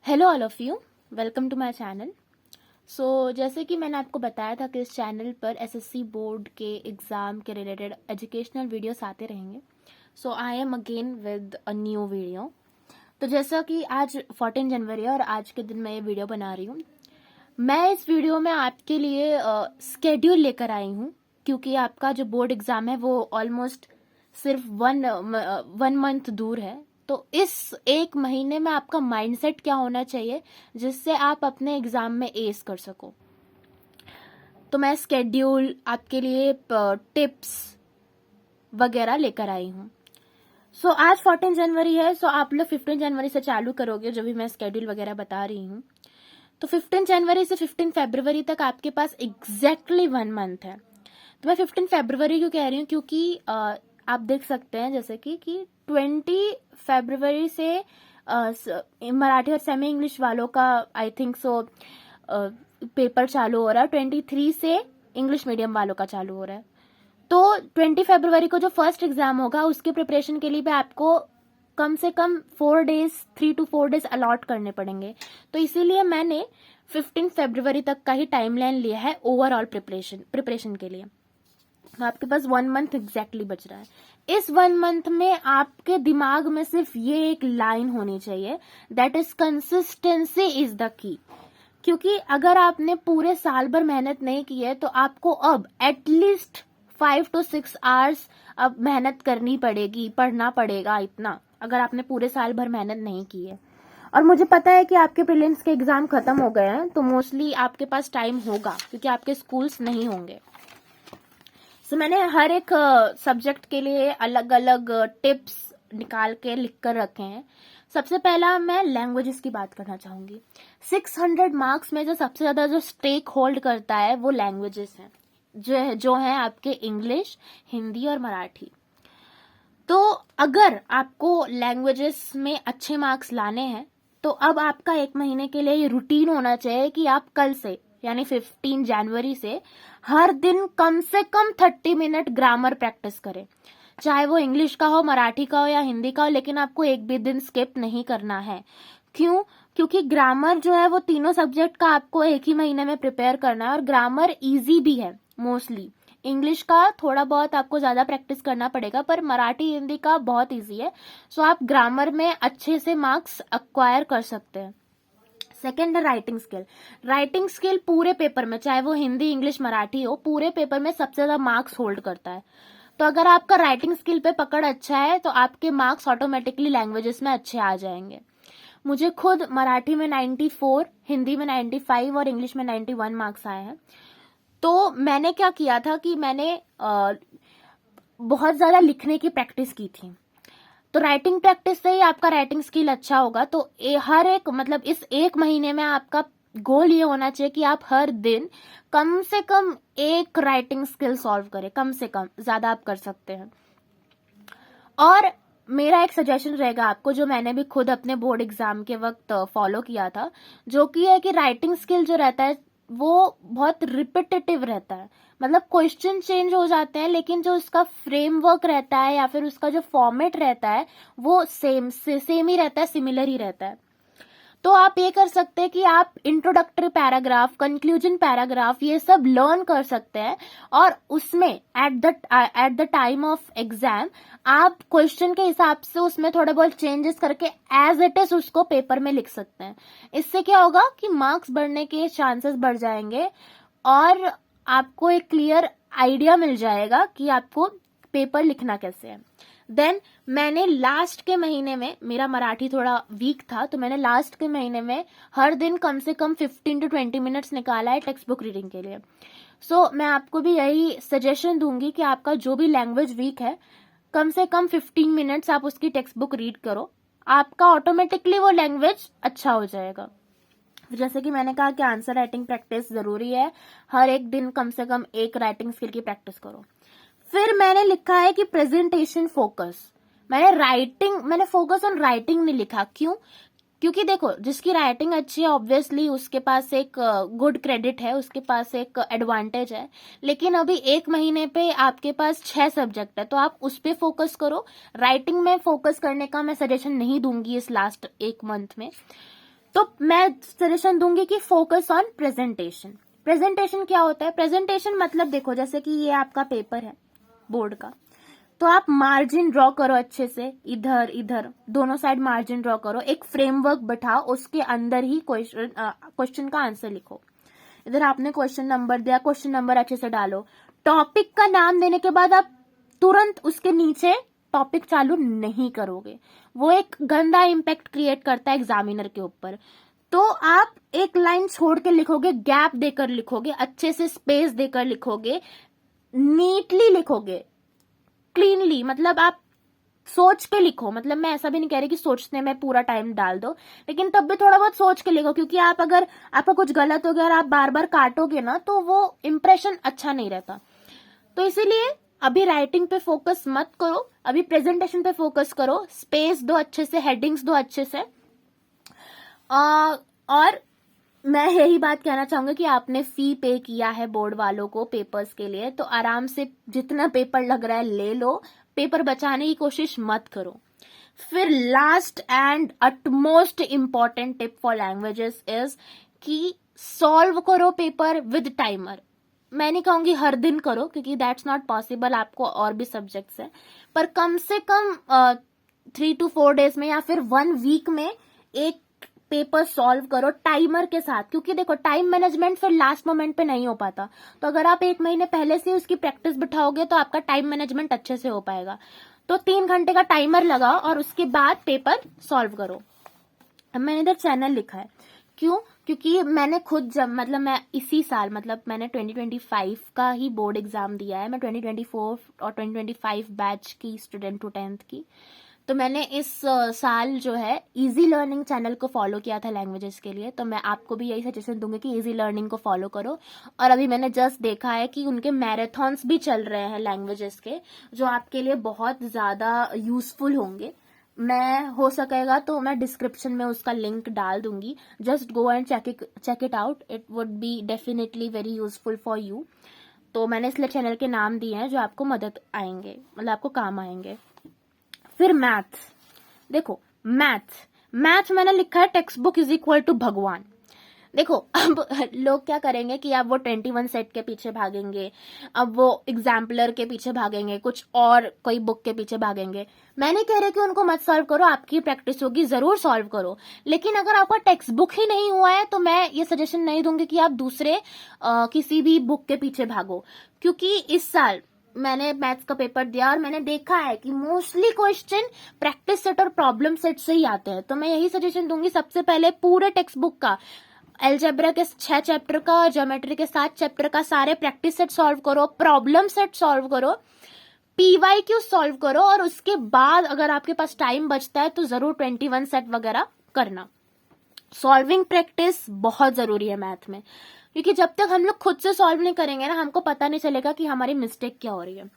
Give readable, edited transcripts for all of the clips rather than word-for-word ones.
Hello all of you, welcome to my channel. जैसे कि मैंने आपको बताया था कि इस चैनल पर एसएससी बोर्ड के एग्ज़ाम के रिलेटेड एजुकेशनल वीडियोस आते रहेंगे। I am again with a new video. तो जैसा कि आज 14 जनवरी है और आज के दिन मैं ये वीडियो बना रही हूँ। मैं इस वीडियो में आपके लिए स्केड्यूल लेकर आई हूँ, क्योंकि आपका जो बोर्ड एग्ज़ाम है वो ऑलमोस्ट सिर्फ वन मंथ दूर है। तो इस एक महीने में आपका माइंडसेट क्या होना चाहिए जिससे आप अपने एग्जाम में एस कर सको। तो मैं स्केड्यूल, आपके लिए टिप्स वगैरह लेकर आई हूँ। आज 14 जनवरी है। आप लोग 15 जनवरी से चालू करोगे जो भी मैं स्केड्यूल वगैरह बता रही हूँ। तो 15 जनवरी से 15 फरवरी तक आपके पास एग्जैक्टली 1 मंथ है। तो मैं 15 फरवरी क्यों कह रही हूँ, क्योंकि आप देख सकते हैं जैसे कि 20 फरवरी से मराठी और सेमी इंग्लिश वालों का आई थिंक सो पेपर चालू हो रहा है। 23 से इंग्लिश मीडियम वालों का चालू हो रहा है। तो 20 फरवरी को जो फर्स्ट एग्जाम होगा उसके प्रिपरेशन के लिए भी आपको कम से कम 3 to 4 डेज अलॉट करने पड़ेंगे। तो इसीलिए मैंने 15 फरवरी तक का ही टाइमलाइन लिया है ओवरऑल प्रिपरेशन के लिए। तो आपके पास 1 मंथ एग्जैक्टली बच रहा है। इस 1 मंथ में आपके दिमाग में सिर्फ ये एक लाइन होनी चाहिए, that is consistency is the key. क्योंकि अगर आपने पूरे साल भर मेहनत नहीं की है तो आपको अब एटलीस्ट 5 to 6 आवर्स अब मेहनत करनी पड़ेगी, पढ़ना पड़ेगा इतना, अगर आपने पूरे साल भर मेहनत नहीं की है। और मुझे पता है कि आपके प्रीलिम्स के एग्जाम खत्म हो गए हैं, तो मोस्टली आपके पास टाइम होगा क्योंकि आपके स्कूल्स नहीं होंगे। मैंने हर एक सब्जेक्ट के लिए अलग अलग टिप्स निकाल के लिख कर रखे हैं। सबसे पहला मैं लैंग्वेजेस की बात करना चाहूंगी। 600 मार्क्स में जो सबसे ज्यादा जो स्टेक होल्ड करता है वो लैंग्वेजेस हैं, जो है आपके इंग्लिश, हिंदी और मराठी। तो अगर आपको लैंग्वेजेस में अच्छे मार्क्स लाने हैं तो अब आपका एक महीने के लिए ये रूटीन होना चाहिए कि आप कल से यानी 15 जनवरी से हर दिन कम से कम 30 मिनट ग्रामर प्रैक्टिस करें। चाहे वो इंग्लिश का हो, मराठी का हो या हिंदी का हो, लेकिन आपको एक भी दिन स्किप नहीं करना है। क्यों? क्योंकि ग्रामर जो है वो तीनों सब्जेक्ट का आपको एक ही महीने में प्रिपेयर करना है और ग्रामर इजी भी है मोस्टली। इंग्लिश का थोड़ा बहुत आपको ज्यादा प्रैक्टिस करना पड़ेगा, पर मराठी हिंदी का बहुत इजी है। आप ग्रामर में अच्छे से मार्क्स अक्वायर कर सकते हैं। सेकेंड है राइटिंग स्किल। राइटिंग स्किल पूरे पेपर में, चाहे वो हिंदी, इंग्लिश, मराठी हो, पूरे पेपर में सबसे ज्यादा मार्क्स होल्ड करता है। तो अगर आपका राइटिंग स्किल पे पकड़ अच्छा है तो आपके मार्क्स ऑटोमेटिकली लैंग्वेजेस में अच्छे आ जाएंगे। मुझे खुद मराठी में 94, हिंदी में 95 और इंग्लिश में 91 मार्क्स आए हैं। तो मैंने क्या किया था कि मैंने बहुत ज्यादा लिखने की प्रैक्टिस की थी। तो राइटिंग प्रैक्टिस से ही आपका राइटिंग स्किल अच्छा होगा। तो हर एक मतलब इस एक महीने में आपका गोल ये होना चाहिए कि आप हर दिन कम से कम एक राइटिंग स्किल सॉल्व करें, कम से कम, ज्यादा आप कर सकते हैं। और मेरा एक सजेशन रहेगा आपको, जो मैंने भी खुद अपने बोर्ड एग्जाम के वक्त फॉलो किया था, जो कि है कि राइटिंग स्किल जो रहता है वो बहुत रिपीटेटिव रहता है। मतलब क्वेश्चन चेंज हो जाते हैं लेकिन जो उसका फ्रेमवर्क रहता है या फिर उसका जो फॉर्मेट रहता है वो सेम ही रहता है, सिमिलर ही रहता है। तो आप ये कर सकते हैं कि आप इंट्रोडक्टरी पैराग्राफ, कंक्लूजन पैराग्राफ, ये सब लर्न कर सकते हैं और उसमें at the time of exam आप क्वेश्चन के हिसाब से उसमें थोड़े बहुत चेंजेस करके एज इट इज उसको पेपर में लिख सकते हैं। इससे क्या होगा कि मार्क्स बढ़ने के चांसेस बढ़ जाएंगे और आपको एक क्लियर आइडिया मिल जाएगा कि आपको पेपर लिखना कैसे है। देन मैंने लास्ट के महीने में, मेरा मराठी थोड़ा वीक था, तो मैंने लास्ट के महीने में हर दिन कम से कम 15 to 20 मिनट्स निकाला है टेक्स्ट बुक रीडिंग के लिए। मैं आपको भी यही सजेशन दूंगी कि आपका जो भी लैंग्वेज वीक है, कम से कम 15 मिनट्स आप उसकी टेक्स्ट बुक रीड करो, आपका ऑटोमेटिकली वो लैंग्वेज अच्छा हो जाएगा। जैसे कि मैंने कहा कि आंसर राइटिंग प्रैक्टिस जरूरी है, हर एक दिन कम से कम एक राइटिंग स्किल की प्रैक्टिस करो। फिर मैंने लिखा है कि प्रेजेंटेशन फोकस। मैंने फोकस ऑन राइटिंग नहीं लिखा। क्यों? क्योंकि देखो, जिसकी राइटिंग अच्छी है ऑब्वियसली उसके पास एक गुड क्रेडिट है, उसके पास एक एडवांटेज है। लेकिन अभी एक महीने पे आपके पास 6 सब्जेक्ट है, तो आप उस पे फोकस करो। राइटिंग में फोकस करने का मैं सजेशन नहीं दूंगी इस लास्ट एक मंथ में। तो मैं सजेशन दूंगी कि फोकस ऑन प्रेजेंटेशन। प्रेजेंटेशन क्या होता है? प्रेजेंटेशन मतलब देखो, जैसे कि ये आपका पेपर है बोर्ड का, तो आप मार्जिन ड्रॉ करो अच्छे से, इधर इधर दोनों साइड मार्जिन ड्रॉ करो, एक फ्रेमवर्क बैठाओ, उसके अंदर ही क्वेश्चन का आंसर लिखो। इधर आपने क्वेश्चन नंबर दिया, क्वेश्चन नंबर अच्छे से डालो। टॉपिक का नाम देने के बाद आप तुरंत उसके नीचे टॉपिक चालू नहीं करोगे, वो एक गंदा इम्पैक्ट क्रिएट करता है एग्जामिनर के ऊपर। तो आप एक लाइन छोड़ के लिखोगे, गैप देकर लिखोगे, अच्छे से स्पेस देकर लिखोगे, नीटली लिखोगे, क्लीनली। मतलब आप सोच के लिखो, मतलब मैं ऐसा भी नहीं कह रही कि सोचने में पूरा टाइम डाल दो, लेकिन तब भी थोड़ा बहुत सोच के लिखो, क्योंकि आप अगर आपका कुछ गलत हो गया और आप बार बार काटोगे ना, तो वो इम्प्रेशन अच्छा नहीं रहता। तो इसीलिए अभी राइटिंग पे फोकस मत करो, अभी प्रेजेंटेशन पे फोकस करो, स्पेस दो अच्छे से, हेडिंग्स दो अच्छे से। और मैं यही बात कहना चाहूंगी कि आपने फी पे किया है बोर्ड वालों को पेपर्स के लिए, तो आराम से जितना पेपर लग रहा है ले लो, पेपर बचाने की कोशिश मत करो। फिर last and utmost important tip for languages is कि सॉल्व करो पेपर विद टाइमर। मैं नहीं कहूंगी हर दिन करो, क्योंकि दैट्स नॉट पॉसिबल, आपको और भी सब्जेक्ट्स हैं, पर कम से कम 3 to 4 डेज में या फिर 1 वीक में एक पेपर सॉल्व करो टाइमर के साथ। क्योंकि देखो, टाइम मैनेजमेंट फिर लास्ट मोमेंट पे नहीं हो पाता, तो अगर आप 1 महीने पहले से उसकी प्रैक्टिस बिठाओगे तो आपका टाइम मैनेजमेंट अच्छे से हो पाएगा। तो 3 घंटे का टाइमर लगाओ और उसके बाद पेपर सॉल्व करो। अब मैंने इधर चैनल लिखा है, क्यों? क्योंकि मैंने खुद जब मतलब मैं इसी साल, मतलब मैंने 2025 का ही बोर्ड एग्जाम दिया है, मैं 2024 और 2025 बैच की स्टूडेंट हूँ 10th की। तो मैंने इस साल जो है इजी लर्निंग चैनल को फॉलो किया था लैंग्वेजेस के लिए, तो मैं आपको भी यही सजेशन दूंगी कि इजी लर्निंग को फॉलो करो। और अभी मैंने जस्ट देखा है कि उनके मैराथन्स भी चल रहे हैं लैंग्वेजेस के, जो आपके लिए बहुत ज़्यादा यूजफुल होंगे। मैं हो सकेगा तो मैं डिस्क्रिप्शन में उसका लिंक डाल दूंगी, just go and check it out, it would be definitely very useful for you. तो मैंने इसलिए चैनल के नाम दिए हैं जो आपको मदद आएंगे, मतलब आपको काम आएंगे। फिर मैथ्स, देखो मैथ्स मैंने लिखा है text book is equal to भगवान। देखो, अब लोग क्या करेंगे कि अब वो 21 सेट के पीछे भागेंगे, अब वो एग्जाम्पलर के पीछे भागेंगे, कुछ और कोई बुक के पीछे भागेंगे। मैं नहीं कह रही कि उनको मत सॉल्व करो, आपकी प्रैक्टिस होगी, जरूर सॉल्व करो, लेकिन अगर आपका टेक्स्ट बुक ही नहीं हुआ है तो मैं ये सजेशन नहीं दूंगी कि आप दूसरे किसी भी बुक के पीछे भागो। क्योंकि इस साल मैंने मैथ्स का पेपर दिया और मैंने देखा है कि मोस्टली क्वेश्चन प्रैक्टिस सेट और प्रॉब्लम सेट से ही आते हैं। तो मैं यही सजेशन दूंगी, सबसे पहले पूरे टेक्स्ट बुक का, अलजेब्रा के 6 चैप्टर का और ज्योमेट्री के 7 चैप्टर का सारे प्रैक्टिस सेट सॉल्व करो, प्रॉब्लम सेट सॉल्व करो, पीवाईक्यू सॉल्व करो, और उसके बाद अगर आपके पास टाइम बचता है तो जरूर 21 सेट वगैरह करना। सॉल्विंग प्रैक्टिस बहुत जरूरी है मैथ में, क्योंकि जब तक हम लोग खुद से सॉल्व नहीं करेंगे ना, हमको पता नहीं चलेगा कि हमारी मिस्टेक क्या हो रही है।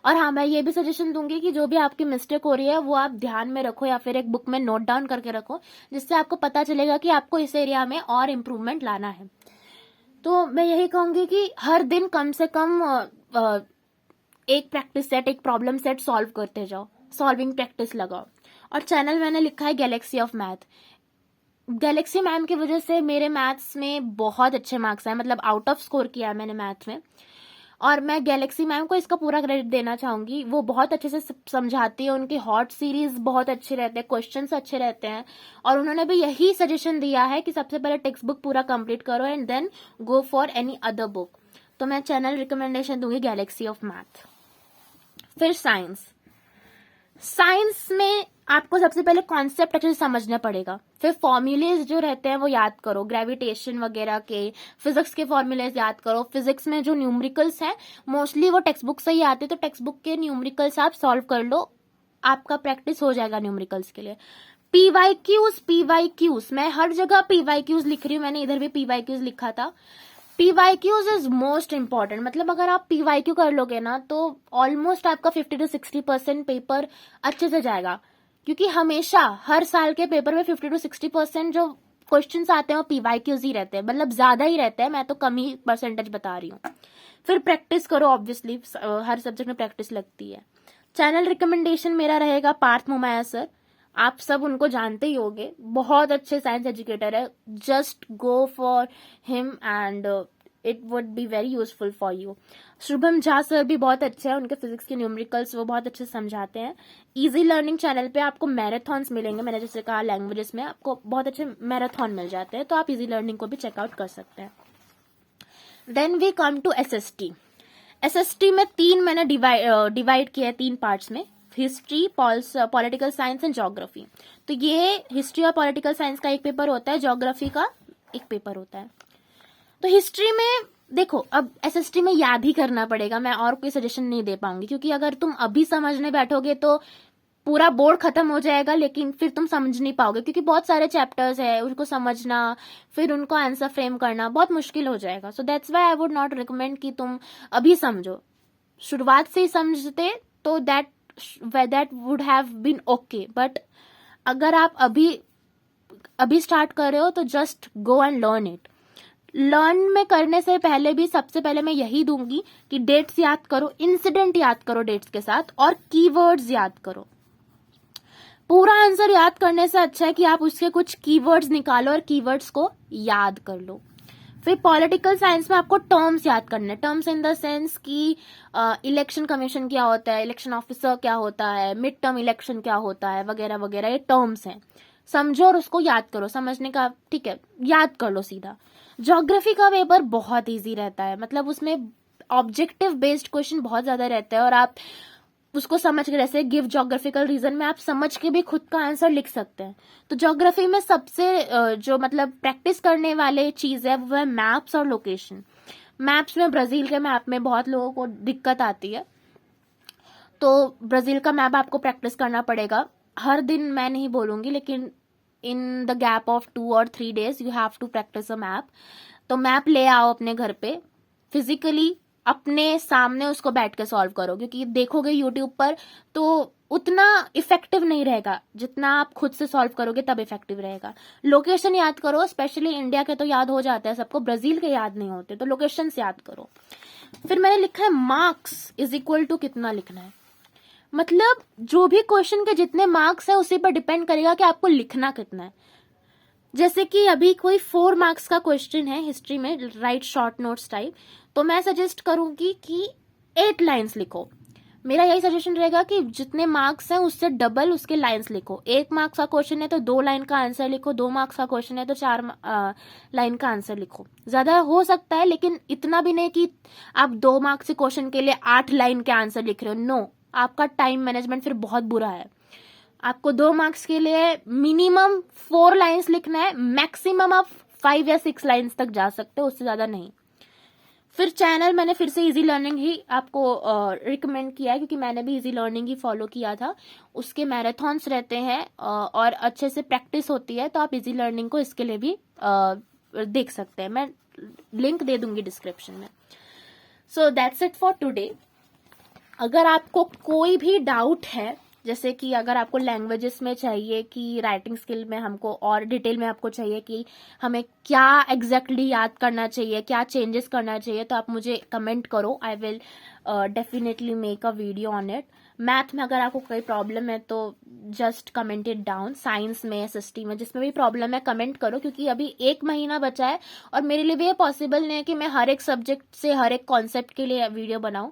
और हाँ, मैं ये भी सजेशन दूंगी कि जो भी आपकी मिस्टेक हो रही है वो आप ध्यान में रखो या फिर एक बुक में नोट डाउन करके रखो, जिससे आपको पता चलेगा कि आपको इस एरिया में और इम्प्रूवमेंट लाना है। तो मैं यही कहूंगी कि हर दिन कम से कम एक प्रैक्टिस सेट, एक प्रॉब्लम सेट सॉल्व करते जाओ, सॉल्विंग प्रैक्टिस लगाओ। और चैनल मैंने लिखा है Galaxy of math. Galaxy ma'am की वजह से मेरे मैथ्स में बहुत अच्छे मार्क्स आए, मतलब आउट ऑफ स्कोर किया है मैंने मैथ में, और मैं गैलेक्सी मैम को इसका पूरा क्रेडिट देना चाहूंगी। वो बहुत अच्छे से समझाती है, उनकी हॉट सीरीज बहुत अच्छे रहते हैं, क्वेश्चंस अच्छे रहते हैं, और उन्होंने भी यही सजेशन दिया है कि सबसे पहले टेक्स्ट बुक पूरा कंप्लीट करो and then go for any other book. तो मैं चैनल रिकमेंडेशन दूंगी गैलेक्सी ऑफ मैथ। फिर साइंस में आपको सबसे पहले कॉन्सेप्ट अच्छे से समझना पड़ेगा, फिर फॉर्मूलेज जो रहते हैं वो याद करो, ग्रेविटेशन वगैरह के, फिजिक्स के फॉर्मूलेज याद करो। फिजिक्स में जो न्यूमेरिकल्स हैं मोस्टली वो टेक्स्ट बुक से ही आते हैं, तो टेक्स्ट बुक के न्यूमेरिकल्स आप सॉल्व कर लो, आपका प्रैक्टिस हो जाएगा न्यूमेरिकल्स के लिए। पीवाईक्यूज मैं हर जगह पीवाईक्यूज लिख रही हूँ, मैंने इधर भी पीवाईक्यूज लिखा था। पीवाईक्यूज इज मोस्ट इंपॉर्टेंट, मतलब अगर आप पीवाईक्यू कर लोगे ना तो ऑलमोस्ट आपका 50 to 60% पेपर अच्छे से जाएगा, क्योंकि हमेशा हर साल के पेपर में 50 to 60% जो क्वेश्चंस आते हैं वो पीवाईक्यूज ही रहते हैं, मतलब ज्यादा ही रहते हैं, मैं तो कम ही परसेंटेज बता रही हूँ। फिर प्रैक्टिस करो, ऑब्वियसली हर सब्जेक्ट में प्रैक्टिस लगती है। चैनल रिकमेंडेशन मेरा रहेगा पार्थ मोमाया सर, आप सब उनको जानते ही होंगे, बहुत अच्छे साइंस एजुकेटर है. Just go for him and it would be very useful for you. Shubham Jha sir भी बहुत अच्छे हैं, उनके फिजिक्स के न्यूमेरिकल्स वो बहुत अच्छे समझाते हैं. इजी लर्निंग चैनल पे आपको मैराथॉन्स मिलेंगे, मैंने जैसे कहा लैंग्वेजेस में आपको बहुत अच्छे मैराथन मिल जाते हैं, तो आप इजी लर्निंग को भी चेकआउट कर सकते हैं. Then we come to SST. SST में मैंने डिवाइड किया है 3 पार्ट्स में, history, political science and geography. तो ये हिस्ट्री और पॉलिटिकल साइंस का एक पेपर होता है, ज्योग्राफी का एक पेपर होता है. तो हिस्ट्री में देखो, अब एसएसटी में याद ही करना पड़ेगा, मैं और कोई सजेशन नहीं दे पाऊंगी, क्योंकि अगर तुम अभी समझने बैठोगे तो पूरा बोर्ड खत्म हो जाएगा, लेकिन फिर तुम समझ नहीं पाओगे, क्योंकि बहुत सारे चैप्टर्स है, उसको समझना फिर उनको आंसर फ्रेम करना बहुत मुश्किल हो जाएगा. So that's why I would not recommend कि तुम अभी समझो. शुरुआत से ही समझते तो that would have been okay, but अगर आप अभी स्टार्ट कर रहे हो तो just go and learn it. Learn में करने से पहले भी सबसे पहले मैं यही दूंगी कि डेट्स याद करो, इंसिडेंट याद करो डेट्स के साथ, और कीवर्ड्स याद करो. पूरा आंसर याद करने से अच्छा है कि आप उसके कुछ कीवर्ड्स निकालो और कीवर्ड्स को याद कर लो. फिर पॉलिटिकल साइंस में आपको टर्म्स याद करने, टर्म्स इन द सेंस कि इलेक्शन कमीशन क्या होता है, इलेक्शन ऑफिसर क्या होता है, मिड टर्म इलेक्शन क्या होता है, वगैरह वगैरह, ये टर्म्स हैं. समझो और उसको याद करो, समझने का ठीक है, याद कर लो सीधा. ज्योग्राफी का पेपर बहुत इजी रहता है, मतलब उसमें ऑब्जेक्टिव बेस्ड क्वेश्चन बहुत ज्यादा रहते हैं, और आप उसको समझ के, जैसे गिव ज्योग्राफिकल रीजन में आप समझ के भी खुद का आंसर लिख सकते हैं. तो ज्योग्राफी में सबसे जो मतलब प्रैक्टिस करने वाले चीज है वो है मैप्स और लोकेशन. मैप्स में ब्राजील के मैप में बहुत लोगों को दिक्कत आती है, तो ब्राजील का मैप आपको प्रैक्टिस करना पड़ेगा. हर दिन मैं नहीं बोलूंगी, लेकिन इन द गैप ऑफ 2 और 3 days you have to practise a map. तो मैप ले आओ अपने घर पे, फिजिकली अपने सामने उसको बैठ के सॉल्व करो, क्योंकि देखोगे यूट्यूब पर तो उतना इफेक्टिव नहीं रहेगा, जितना आप खुद से सॉल्व करोगे तब इफेक्टिव रहेगा. लोकेशन याद करो, स्पेशली इंडिया के तो याद हो जाते हैं सबको, ब्राजील के याद नहीं होते, तो लोकेशन याद करो. फिर मैंने लिखा है मार्क्स इज इक्वल टू कितना लिखना है. मतलब जो भी क्वेश्चन के जितने मार्क्स है उसी पर डिपेंड करेगा कि आपको लिखना कितना है. जैसे कि अभी कोई 4 मार्क्स का क्वेश्चन है हिस्ट्री में, राइट शॉर्ट नोट्स टाइप, तो मैं सजेस्ट करूंगी कि 8 लाइन्स लिखो. मेरा यही सजेशन रहेगा कि जितने मार्क्स हैं उससे डबल उसके लाइन्स लिखो. 1 मार्क्स का क्वेश्चन है तो 2 लाइन का आंसर लिखो, 2 मार्क्स का क्वेश्चन है तो 4 लाइन का आंसर लिखो. ज्यादा हो सकता है, लेकिन इतना भी नहीं कि आप 2 मार्क्स के क्वेश्चन के लिए 8 लाइन के आंसर लिख रहे हो. नो, आपका टाइम मैनेजमेंट फिर बहुत बुरा है. आपको 2 मार्क्स के लिए मिनिमम 4 लाइन्स लिखना है, मैक्सिमम आप 5 या 6 लाइन्स तक जा सकते हो, उससे ज्यादा नहीं. फिर चैनल मैंने फिर से इजी लर्निंग ही आपको रिकमेंड किया है, क्योंकि मैंने भी इजी लर्निंग ही फॉलो किया था. उसके मैराथन्स रहते हैं और अच्छे से प्रैक्टिस होती है, तो आप इजी लर्निंग को इसके लिए भी देख सकते हैं. मैं लिंक दे दूंगी डिस्क्रिप्शन में. So that's it for today. अगर आपको कोई भी डाउट है, जैसे कि अगर आपको लैंग्वेजेस में चाहिए कि राइटिंग स्किल में हमको और डिटेल में आपको चाहिए कि हमें क्या एग्जैक्टली याद करना चाहिए, क्या चेंजेस करना चाहिए, तो आप मुझे कमेंट करो. I will definitely make a video on it. Math में अगर आपको कोई प्रॉब्लम है तो just comment it down. Science में, एसएसटी में, जिसमें भी प्रॉब्लम है कमेंट करो, क्योंकि अभी 1 महीना बचा है और मेरे लिए भी ये पॉसिबल नहीं है कि मैं हर एक सब्जेक्ट से हर एक कॉन्सेप्ट के लिए वीडियो बनाऊं.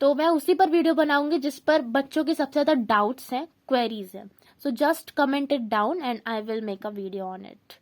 तो मैं उसी पर वीडियो बनाऊंगी जिस पर बच्चों के सबसे ज्यादा डाउट्स हैं, क्वेरीज हैं. So just comment it down and I will make a video on it.